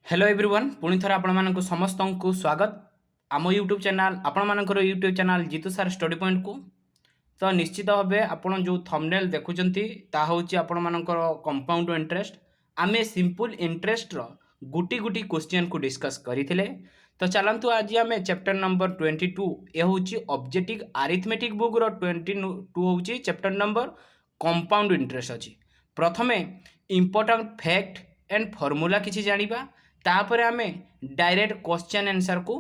Hello everyone पुणी थर आपण समस्त को स्वागत आम यूट्यूब चैनल आपण मानकर यूट्यूब चैनल जीतू सार स्टडी पॉइंट को। तो निश्चित भाव आपड़ जो थंबनेल देखुंती ता हूँ आपण मानकर कंपाउंड इंटरेस्ट आमे सिंपल इंटरेस्ट रो गुटी गुटी क्वेश्चन को डिस्कस करते। तो चलतु आज आम चैप्टर नंबर 22 ये हूँ ऑब्जेक्टिव अरिथमेटिक बुक रो 22 हूँ चैप्टर नंबर कंपाउंड इंटरेस्ट अच्छी। प्रथमे इंपोर्टेंट फैक्ट एंड फॉर्मूला किसी जानिबा तापर आमे डायरेक्ट क्वेश्चन आंसर को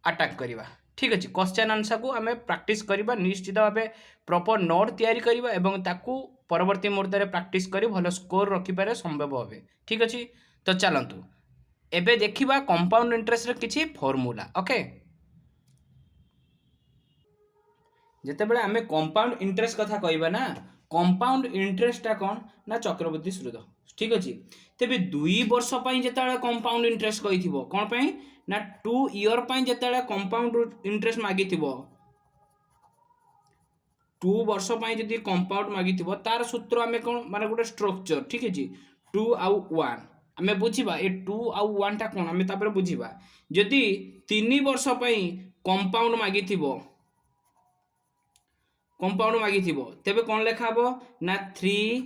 अटैक करवा। ठीक अच्छे क्वेश्चन आंसर को आमे प्रैक्टिस करवा निश्चित भाव प्रॉपर नोट तैयारी करवा एवं ताकू परवर्ती मुहूर्त में प्रैक्टिस कर भल स्कोर रखिपारे संभव हे। ठीक अच्छे तो चलतु एबे देखिबा कंपाउंड इंटरेस्ट किछि फॉर्मूला। ओके जेतेबेले आमे कंपाउंड इंटरेस्ट कथा कहबा ना कंपाउंड इंटरेस्टा कौन ना चक्रवृद्धि सुद। ठीक अच्छे तेबे 2 वर्ष जिते कंपाउंड इंटरेस्ट कही कौन पाई ना 2 ईयर जिते कंपाउंड इंटरेस्ट मागी 2 वर्ष जदि कंपाउंड मागी तार सूत्र आम कौन माने गोटे स्ट्रक्चर। ठीक अच्छे 2 आउ 1 आम बुझा ए 2 आउ 1 टा कौन आम तापर बुझा जदि 3 वर्ष कंपाउंड मागी कंपाउंड मागी तेबे कौन लेखा ना 3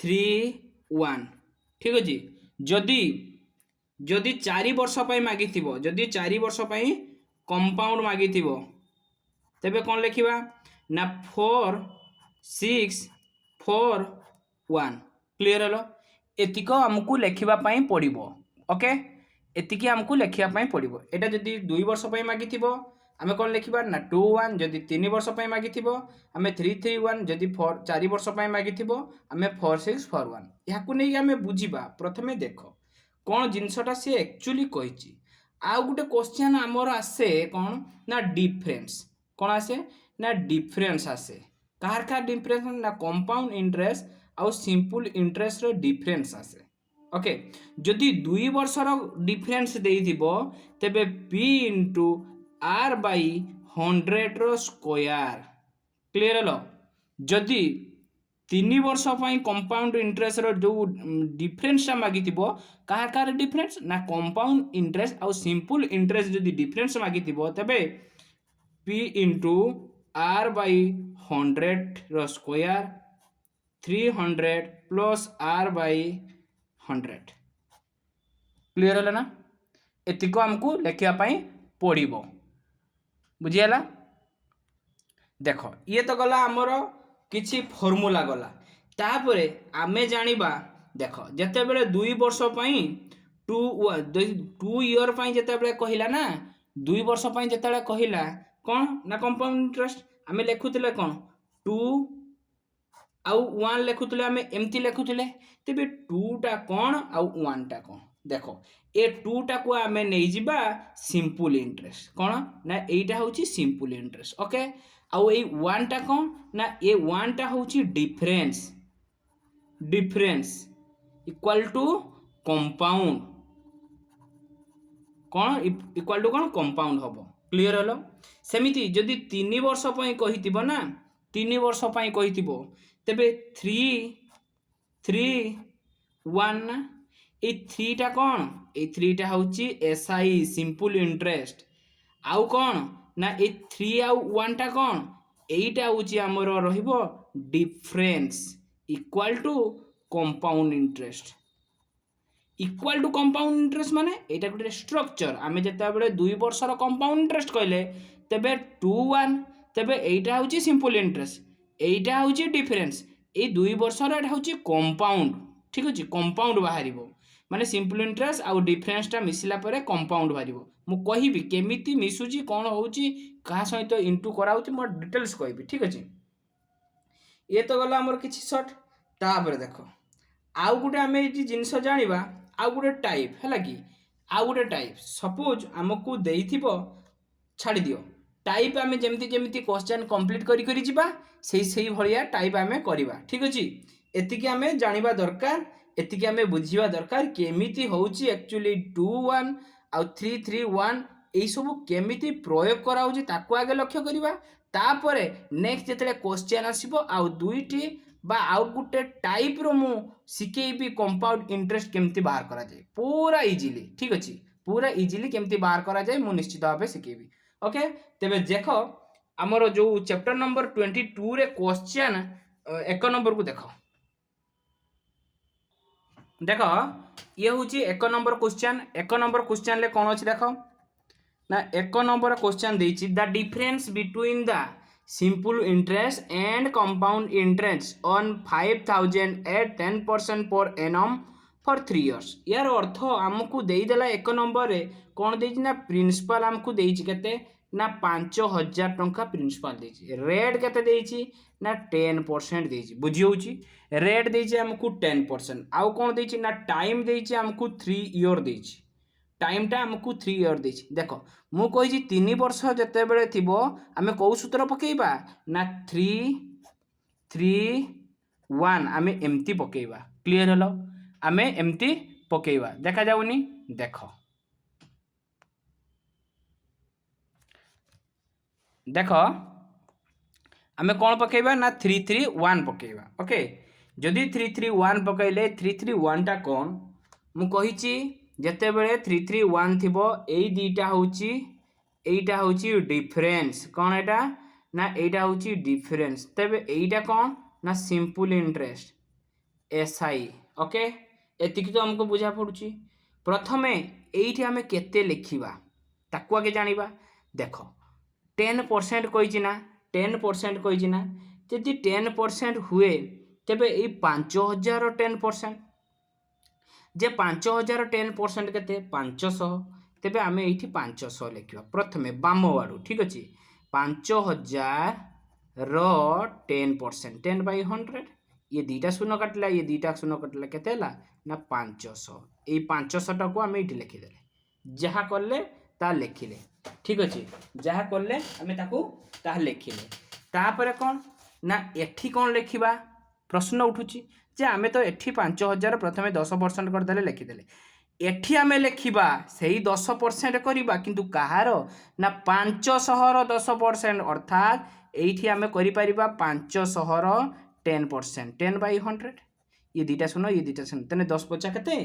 3 1। ठीक अच्छे जदि जदि 4 वर्ष मागी जदि 4 वर्ष कंपाउंड मागी तेबे कौन लिखा ना 4 6 4 1। क्लीयर हलो एतिक आमको लिखापी पड़ो। ओके एतिक आमको लिखापी पड़ो। एटा जदि 2 वर्ष मागी आमे कौन लिखा ना 2 1 जदि 3 वर्ष मागी आम 3 3 1 जदि 4 वर्ष मागी आम 4 6 4 1 यहाँ नहीं आम बुझा। प्रथमे देख कौन जिनसटा सी एक्चुअली कही आउ गोटे क्वेश्चन आमर आसे कौन ना डिफरेंस कौन आसे ना डिफरेंस आसे कार कार डिफरेंस ना कंपाउंड इंटरेस्ट आउ सिंपल इंटरेस्ट रो डिफरेंस आसे। ओके जदि 2 वर्षर डिफरेंस देइथिबो तेबे p इंटू r बाई 100 रो स्क्वायर। क्लियर हलो जदि 3 वर्ष कंपाउंड इंटरेस्ट रो जो डिफरेंसटा मागी कहाँ कहाँ डिफरेंस ना कंपाउंड इंटरेस्ट आउ सिंपल इंटरेस्ट जदि डिफरेंस मागी तेबे p इंटू r बाई 100 रो square 300 plus r by 100। Clear है ना एतिक आमको लिखापी पड़ो बुझीगला। देख ये तो गला आमर किछि फॉर्मूला गला तापरे आमे जानिबा देख जते बेले 2 वर्ष 2 ईयर जते बेले कहिला ना 2 वर्ष जते कहिला कौन ना कंपाउंड इंटरेस्ट आमे लिखुतिले कौन 2 आउ 1 लिखुतिले आमे एमती लिखुतिले तेबे 2 टा कौन आउ 1 टा कौन देख ए 2 टा को आमे नै जिबा सिंपल इंटरेस्ट कौन ना एटा होची सिंपल इंटरेस्ट। ओके आउ ए 1 टा कौन ना ए 1 टा होची difference difference equal to compound कौन इक्वल टू कौन कंपाउंड हम। क्लियर हलो सेमिति जदि 3 वर्ष कही ना 3 वर्ष कही तेबे 3 3 1 ना ए 3 टा कौन ए 3 टा होची एसआई सिंपल इंटरेस्ट आउ कौन ना ए 3 आउ 1 टा कौन एटा होची हमर रहिबो difference equal to compound interest equal to compound interest माने एटा गोटे स्ट्रक्चर आमे जता बेले 2 वर्षर कंपाउंड इंटरेस्ट कहले तेबे 2 1 तेबे एटा होची सिंपल इंटरेस्ट एटा होची डिफरेंस ए 2 वर्षर एटा होची कंपाउंड। ठीक अछि कंपाउंड बाहरिबो माने सिंपल इंटरेस्ट आउ डिफरेंस टा मिसिला परे कंपाउंड बाहरिबो। मु कहिबि केमिति मिसुची कोन होउची का सहित इनटू कराउची मो डिटेल्स कहिबि। ठीक अछि ये तो गला हमर किछि शॉर्ट तापर देखो आउ गुटे आमे एटी जिंस जानिबा आउ गुटे टाइप हैला कि आउ गुटे टाइप सपोज हमकु देइथिबो छाड़ी दियो टाइप आमे जेमति जेमति क्वेश्चन कंप्लीट करी करी जिबा सेही भलिया टाइप आमे करिबा। ठीक अछि एतिकी आमे जानिबा दरकार एतिकी आमे बुझिबा दरकार केमिति होउची एक्चुअली 2 1 आउ 3 3 1 एई सब केमिति प्रयोग कराउची ताकू आगे लक्ष्य करिबा तापरे नेक्स्ट जेतले क्वेश्चन आसीबो आउ दुईटी बा आउ गोटे टाइप रो मु शिखेबी कंपाउंड इंटरेस्ट केमती बाहर करा जाए पूरा इजीली। ठीक अच्छे, पूरा इजीली केमती बाहर करा जाए मु निश्चित भाव शिखेबी। ओके, तेबे देख आमर जो चैप्टर नंबर 22 रे क्वेश्चन 1 नंबर को देख देख ये हूँ 1 नंबर क्वेश्चन। 1 नंबर क्वेश्चन ले कौन अच्छे देख ना 1 नंबर क्वेश्चन देछि the difference between the simple interest and compound interest on 5000 at 10% per annum for 3 years. यार अर्थ आमको देदेला 1 नंबर रे कौन देछि ना प्रिंसिपल आमको देछि केते ना 5000 टंका प्रिंसिपल देछि। रेट केते देछि ना 10% देछि। बुझी होछि, रेट देछि आमको 10%। आउ कौन देछि ना टाइम देछि आमको 3 इयर देछि। टाइमटा आमको 3 इयर देछि। देख मु कहि 3 वर्ष जते बेले थिबो आमे को सूत्र पकेइबा ना 3 3 1 आमे एमती पकेइबा। क्लियर हलो, आमे एमती पकेइबा। देखा जाउनी, देख देख आमे कौन पकेइबा ना 3 3 1 पकेइबा। ओके, जदि 3 3 1 पकेइले 3 3 1 टा कौन मु कहिछि जेते बेले 3 3 1 थिबो एई दीटा होउची एईटा होउची डिफरेंस। कौन एटा ना एईटा होउची डिफरेंस। तबे एईटा कौन ना सिंपल इंटरेस्ट एसआई। ओके, एतिक तो हमको बुझा पड़ुची। प्रथमे एईठी हमें केते लिखिबा ताकू आगे जानिबा। देखो 10% कहिछि ना 10% कहिछि ना यदि 10% हुए तबे एई 5000 10% जे 5000 10% केते 500। तेबे आमे एठी 500 लिखिबा प्रथमे बाम वाडू। ठीक अछि, 5000 रो 10% 10 बाई 100 ये दीटा शून्य काटला ये दीटा शून्य काटला केते हला ना 500। ए 500 टा को आमे एठी लिखि देले जहा करले ता लिखिले। ठीक अछि, जहा करले आमे ताकू ता लिखिले। तापरे कोन ना एठी कोन लिखिबा प्रश्न उठुची जे आमे तो एठी 5000 प्रथमे 10% कर देले लिखि देले। एठी आमे लिखिबा सेही 10% करिबा किंतु कहार ना 500 रो 10% अर्थात एठी आमे करि परिबा 500 रो 10% 10 बाई 100 ये दीटा सुनो ये दीटा सुनो तने 10 50 केते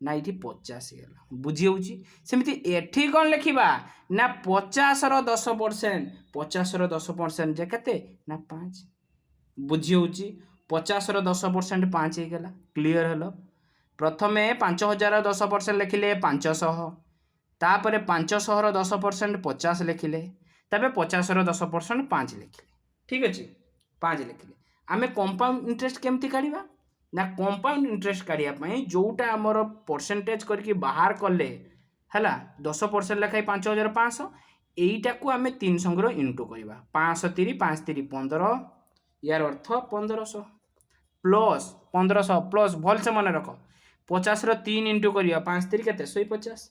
ना एठी 50 गेला। बुझी होउची सेमिति एठी कोन लिखिबा ना 50 रो 10% 50 रो 10% जे केते ना 5। बुझी होउची 50 रो 10% 5 हे गेला। क्लियर हलो, प्रथमे 5000 10% लिखिले 500 तापरे 500 रो 10% 50 लिखिले तबे 50 रो 10% 5 लिखिले। ठीक अछि, 5 लिखिले। आमे कंपाउंड इंटरेस्ट केमती काढिबा ना कंपाउंड इंटरेस्ट काढिया पई जोटा हमर परसेंटेज करके बाहर करले हला 10% लेखाई 5500 एईटा को आमे 3 संग्रह इनटू करिबा 5 3 5 3 15 यार अर्थ 1500 प्लस 1500 प्लस भल से मन रख 50 रो 3 इंटू करिया 5 3 केते 150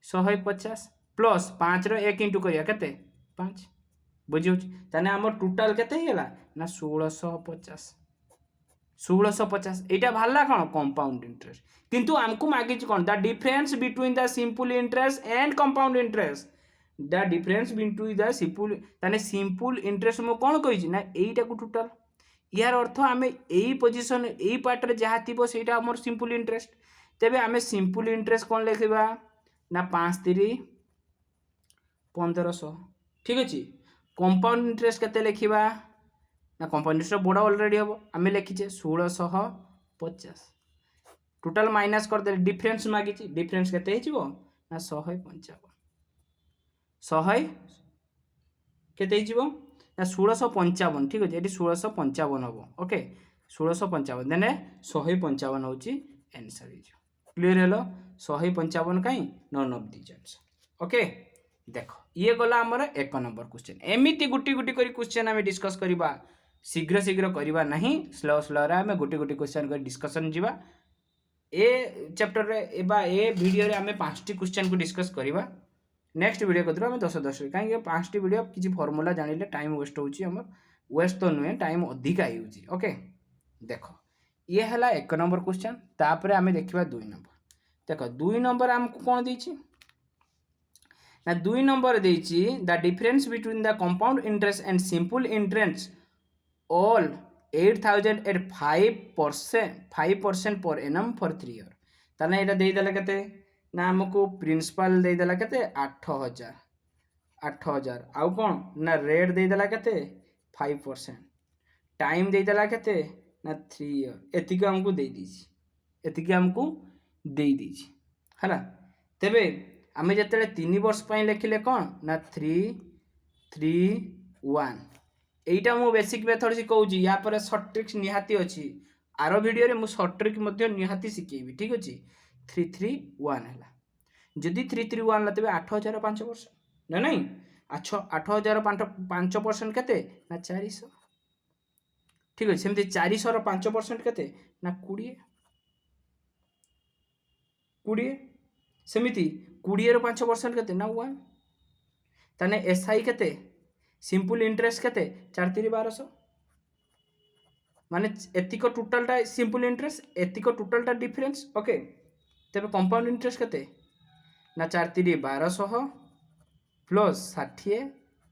150 प्लस 5 रो 1 इंटू करिया केते 5। बुझियो ताने हमर टोटल केते हेला ना 1650 1650 एटा भाला कोन कंपाउंड इंटरेस्ट। किंतु हमको मागे कोन the difference between the simple interest and compound interest the difference between the simple ताने सिंपल इंटरेस्ट मो कोन कहि ना एटा को टोटल यार अर्थ आमे एई पोजीशन एई पार्ट रे जहा थिबो सेटा हमर सिंपल इंटरेस्ट। तेबे आमे सिंपल इंटरेस्ट कोन लिखिबा ना 5 3 1500। ठीक अछि, कंपाउंड इंटरेस्ट केते लिखिबा ना कंपाउंड इंटरेस्ट बड़ा ऑलरेडी हबो आमे लिखिचे 1650 टोटल माइनस कर दे डिफरेंस मागी छि डिफरेंस केते हिजिबो ना 155 100 केते हिजिबो ना 1655। ठीक अछि, एटी 1655 हबो। ओके 1655 देने 155 होची आंसर हिजो। क्लियर हेलो 155 काई none of this answer. Okay देखो ये गला हमर 1 नंबर क्वेश्चन। एमिति गुटी गुटी करी क्वेश्चन हमें डिस्कस करिबा शीघ्र शीघ्र करिबा नहीं स्लो स्लो रे हमें गुटी गुटी क्वेश्चन कर डिस्कशन जीवा। ए चैप्टर रे एबा ए वीडियो रे हमें 5टी क्वेश्चन को डिस्कस करिबा। नेक्स्ट वीडियो कदरो हमें 10 10 कहीं 5टी वीडियो किसी फॉर्मूला जानिले टाइम वेस्ट होची हमर वेस्ट तो नुहे टाइम अधिक आई होची। ओके देखो ये हला 1 नंबर क्वेश्चन तापरे हमें देखिबा 2 नंबर। देखो 2 नंबर हमको कोन देछि ना 2 नंबर देछि the difference between the compound interest and simple interest all 8,000 at 5% per annum for 3 year ताने एटा देई देला केते ना हमको प्रिंसिपल देई देला केते 8,000 आउ कोन ना रेट देई देला केते 5% टाइम देई देला केते ना 3 ईयर एतिक हमको देई दीची एतिक हमको देई दीची हला तेबे आमे जतले 3 वर्ष पई लेखिले कोन ना 3-3-1 एटा मु बेसिक मेथड सिखाउची या पर शॉर्ट ट्रिक्स निहाती अछि आरो वीडियो रे मु शॉर्ट ट्रिक मध्ये निहाती सिखेबी ठीक अछि 3-3-1 हला जदि 3-3-1 लतबे 8,000 5 वर्ष ना नहीं 8,000 5% केते ना 400 ठीक अछि सेमति 400 रो 5% केते ना 20 सेमिति 20 रो 5% केते ना 1 ताने एसआई केते सिंपल इंटरेस्ट केते 4-3-1200 माने एतिको टोटल टा सिंपल इंटरेस्ट एतिको टोटल टा डिफरेंस ओके तबे कंपाउंड इंटरेस्ट केते ना 4-3-1200 प्लस 60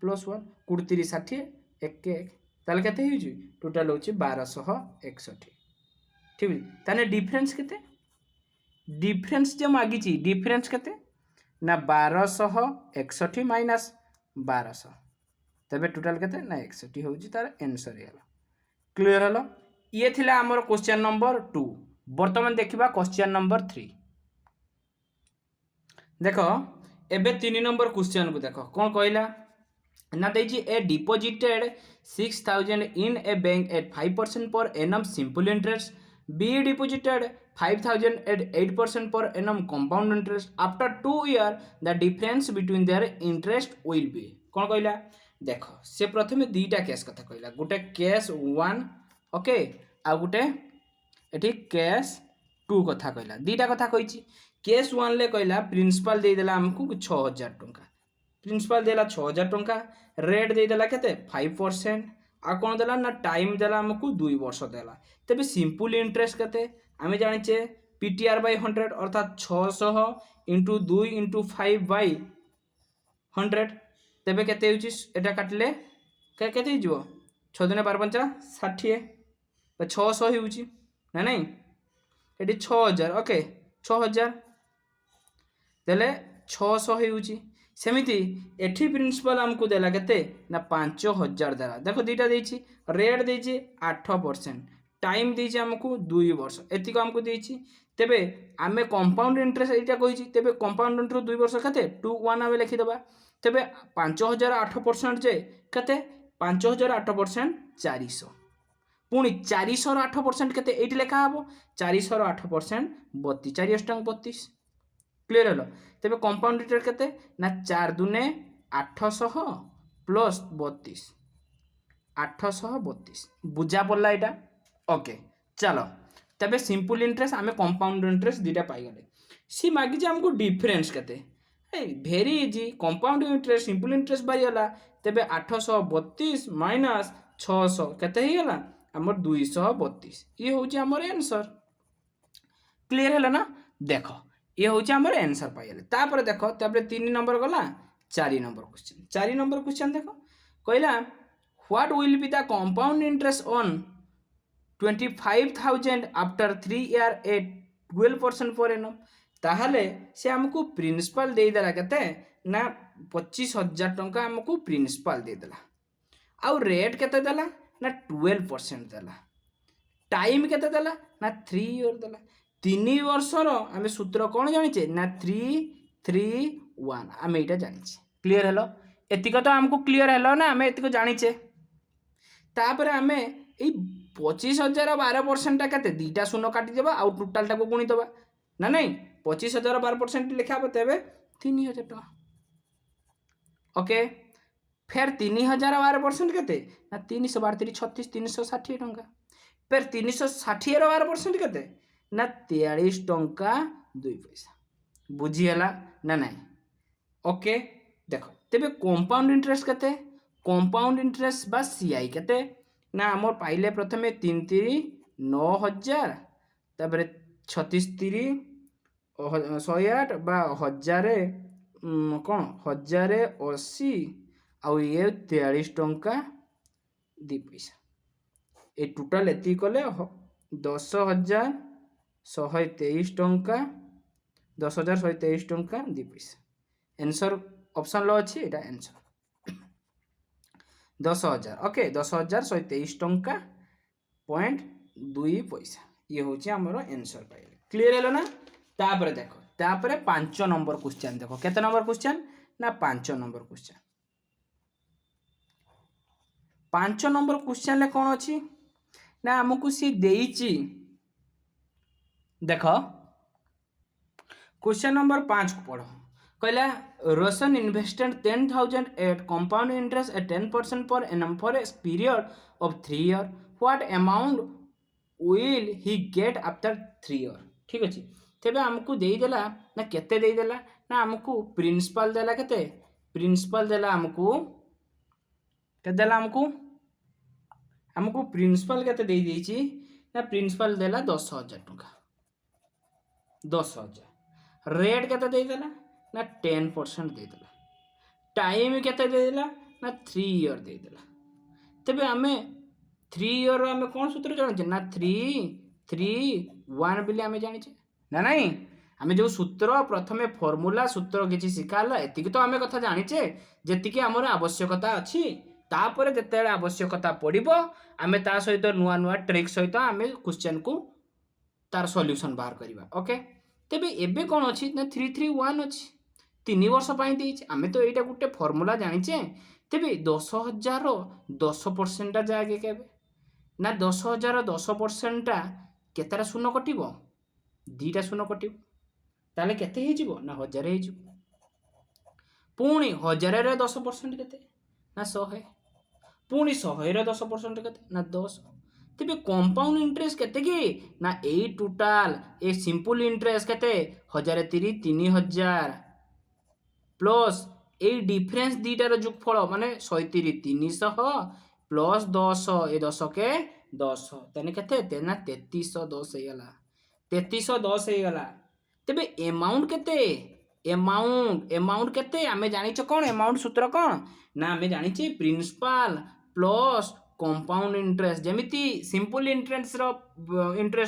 प्लस 1 23-60 1 ताले केते हिजु टोटल होची 1261 ठीक ताने डिफरेंस केते डिफरेंस जे मागी ची डिफरेंस केते ना 1261 माइनस 1200 तबे टोटल केते ना 61 होची तार आंसर हेला क्लियर हलो ये थिला हमर क्वेश्चन नंबर 2 वर्तमान देखिबा क्वेश्चन नंबर 3 देखो एबे 3 नंबर क्वेश्चन को देखो कोन कहला ना देजी a deposited 6,000 in a bank at 5% per annum simple interest B deposited 5,000 at 8% per annum compound interest after 2 year the difference between their interest will be कोन कहला देखो से प्रथमे दीटा केस कथा कहला गोटे केस 1 ओके आ गोटे एठी केस 2 कथा कहला दीटा कथा कहिची केस 1 ले कहला प्रिंसिपल दे देला हमकु 6,000 टंका प्रिंसिपल देला 6,000 टंका रेट दे देला केते 5% आ कोन देला ना टाइम देला हमकु 2 वर्ष देला तबे सिंपल इंटरेस्ट केते आमे जानिचे पीटीआर बाय 100 अर्थात 600 into 2 into 5 by 100 तबे केते होची एटा काटले केते हिजो 6 दिन 12 5 60 600 होची ना नहीं एटी 6,000 ओके 6,000 देले 600 होची सेमिति एठी प्रिंसिपल हमको देला केते ना 5,000 देला देखो दीटा देछि रेट देछि 8% टाइम देछि हमको 2 वर्ष एतिको हमको देछि तेबे आमे कंपाउंड इंटरेस्ट एटा कहिछि तेबे कंपाउंड इंटरेस्ट 2 वर्ष केते 2 1 आमे लिखि दबा तेबे 5,000 8% जे केते 5,000 8% 400 पुनी 400 रो 8% केते एटी लेखा हबो 400 रो 8% 32 4 क्लियर हलो तेबे कंपाउंड इंटरेस्ट केते ना 4 दुने 800 प्लस 32 832 बुझा पड़ला एटा ओके चलो तबे सिंपल इंटरेस्ट आमे कंपाउंड इंटरेस्ट दीटा पाई गले सी मागी जे हमको डिफरेंस केते very easy compound interest simple interest बारी हला तबे 832 माइनस 600 केते ही हला हमर 232 ये होची हमर आंसर क्लियर हला ना देखो ये होची हमर आंसर पाइले तापर देखो तापर 3 नंबर गला 4 नंबर क्वेश्चन देखो कहला what will be the compound interest on 25,000 after 3 year at 12% per annum ताहले से हमको प्रिंसिपल दे देला केते ना 25,000 टंका हमको प्रिंसिपल दे देला आउ रेट केते देला ना 12% देला टाइम केते देला ना 3 ईयर देला 3 वर्ष रो हमें सूत्र कोन जानिचे ना 3-3-1 हमें एटा जानिचे क्लियर हेलो एतिको तो हमको क्लियर हेलो ना हमें एतिको जानिचे तापर हमें ए 25,000 12% टा केते दीटा शून्य काटी देबा आउ टोटल टा को गुणी देबा ना नहीं 25,000 12% लिखा बतेबे 3,000 टका ओके फिर 3,000 12% केते ना 312 36 360 टका फिर 360 रो 12% केते ना 43 टंका 2 पैसा बुझी हला ना नहीं ओके देखो तेबे कंपाउंड इंटरेस्ट केते कंपाउंड इंटरेस्ट बा सीआई केते ना हमर पाइले प्रथमे 3 9,000 तापर 36 108 बा 1000 कोन 1080 आउ ये 43 टंका 2 पैसा ए टोटाल एति कले 10,123 टंका 10,123 टंका 2 पैसा आंसर ऑप्शन लो अछि एटा आंसर 10,000 ओके 10,123 टंका 0.2 पैसा ये होची हमरो आंसर पाइले क्लियर हेलो ना तापर देखो तापर 5 नंबर क्वेश्चन देखो केते नंबर क्वेश्चन ना 5 नंबर क्वेश्चन 5 नंबर क्वेश्चन ले कोन अछि ना हमकु सी देइची देखो क्वेश्चन नंबर 5 को पढ़ो कहला रोशन invested 10,000 at compound interest at 10% per annum for a period of 3 years what amount will he get after 3 years ठीक अछि तेबे हमकु देई देला ना केते देई देला ना हमकु प्रिंसिपल देला केते प्रिंसिपल देला हमकु केते देला हमकु प्रिंसिपल केते देई देइची ना प्रिंसिपल देला 10,000 टका 10,000 रेट केते देई देला ना 10% दे देला टाइम केते दे देला ना 3 ईयर दे देला तबे हमें 3 ईयर हमें कोन सूत्र जानि ना 3-3-1 बिले हमें जानि छे ना नहीं हमें जो सूत्र प्रथमे फार्मूला सूत्र किछि सिखाला एतिक तो हमें कथा जानि छे जेतिकी हमर आवश्यकता अछि तापरे जेतेले आवश्यकता पड़िबो हमें ता सहित नुआ नुआ ट्रिक सहित हमें क्वेश्चन को तार सॉल्यूशन बाहर करबा ओके तबे एबे कोन अछि ना 3-3-1 अछि 3 वर्ष पाई देइछ आमे तो एटा गुटे फार्मूला जानिचे तेबे 10,000 रो 10% टा जागे केबे ना 10,000 रो 10% टा केतारा शून्य कटिबो दीटा शून्य कटिबो ताले केते हे जिवो ना 1000 हे जिवो पुणी 1000 रे 10% केते ना 100 पुणी 100 रे 10% केते ना 10 तेबे कंपाउंड इंटरेस्ट केते की ना ए टोटल ए सिंपल इंटरेस्ट केते 1,030 प्लस ए डिफरेंस दीटार जोगफल माने 130 प्लस 10 ए 10 के 10 तने केते तेना 3310 हे गला 3310 हे गला तबे अमाउंट केते अमाउंट केते हमें जानि छ कोन अमाउंट सूत्र कोन ना हमें जानि छ प्रिंसिपल प्लस कंपाउंड इंटरेस्ट जेमिति सिंपल इंटरेस्ट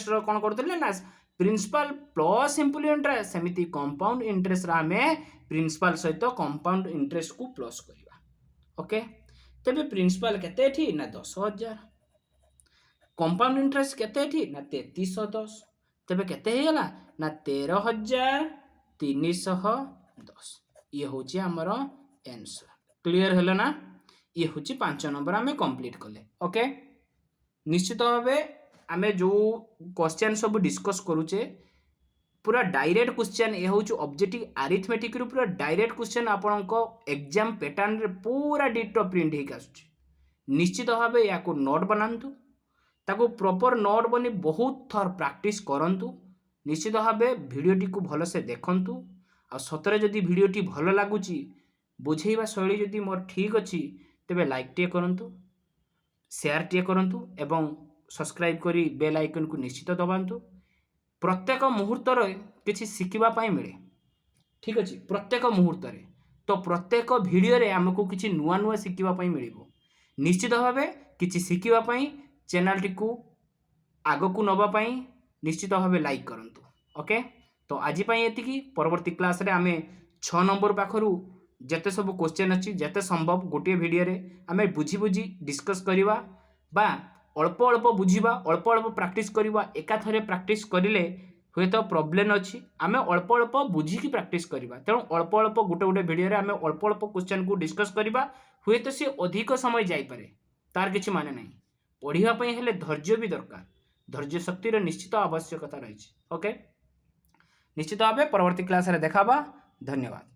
रो कोन करतले ना प्रिंसिपल प्लस सिंपल इंटरेस्ट सेमिति कंपाउंड इंटरेस्ट रा हमें प्रिंसिपल सहित कंपाउंड इंटरेस्ट को प्लस करबा ओके तबे प्रिंसिपल केते थी ना 10,000 कंपाउंड इंटरेस्ट केते थी ना 3310 तबे केते हे गला ना 13,310 ये होची हमर आंसर क्लियर हेलो ना ये होची 5 नंबर हमें कंप्लीट करले ओके निश्चित भाबे हमें जो क्वेश्चन सब डिस्कस करूचे पूरा डायरेक्ट क्वेश्चन ये होची ऑब्जेक्टिव अरिथमेटिक रो पूरा डायरेक्ट क्वेश्चन आपनको एग्जाम पैटर्न रे पूरा डिटो प्रिंट हे आसुची निश्चित भाबे या को नोट बनांतु ताको प्रॉपर नोट बनी बहुत थर प्रैक्टिस करंतु निश्चित भाबे वीडियोटी को भलो से देखंतु आ सतरे जदी वीडियोटी भलो लागुची बुझेइबा शैली जदी मोर ठीक अछि तबे लाइक टे करंतु शेयर टे करंतु एवं सब्सक्राइब करी बेल आइकन को निश्चित दबांतु प्रत्येक मुहूर्त रे किछि सिखिबा पाई मिले ठीक अछि प्रत्येक मुहूर्त रे तो प्रत्येक वीडियो रे हमको किछि नुआ नुआ सिखिबा पाई मिलिबो निश्चित भाबे किछि सिखिबा पाई चैनल टी को आगो को नबा पाई निश्चित भाबे लाइक करंतु ओके तो आज पाई एतिकी परवर्ती क्लास रे हमें 6 नंबर पाखरु जेते सब क्वेश्चन अछि जेते संभव गोटे वीडियो रे हमें बुझी बुझी डिस्कस करिवा बा अल्प अल्प बुझीबा अल्प अल्प प्रैक्टिस करिवा एका थरे प्रैक्टिस करिले हुए तो प्रॉब्लम अछि हमें अल्प अल्प बुझी की प्रैक्टिस करिवा तेणु अल्प अल्प गोटे गोटे वीडियो रे हमें अल्प अल्प क्वेश्चन को डिस्कस करिवा हुए तो से अधिक समय जाई पारे तार किछि माने नहीं पढ़िबा पई हेले धैर्य भी दरकार धैर्य शक्ति रे निश्चित आवश्यकता रही ओके निश्चित भाबे परवर्ती क्लास रे देखाबा धन्यवाद।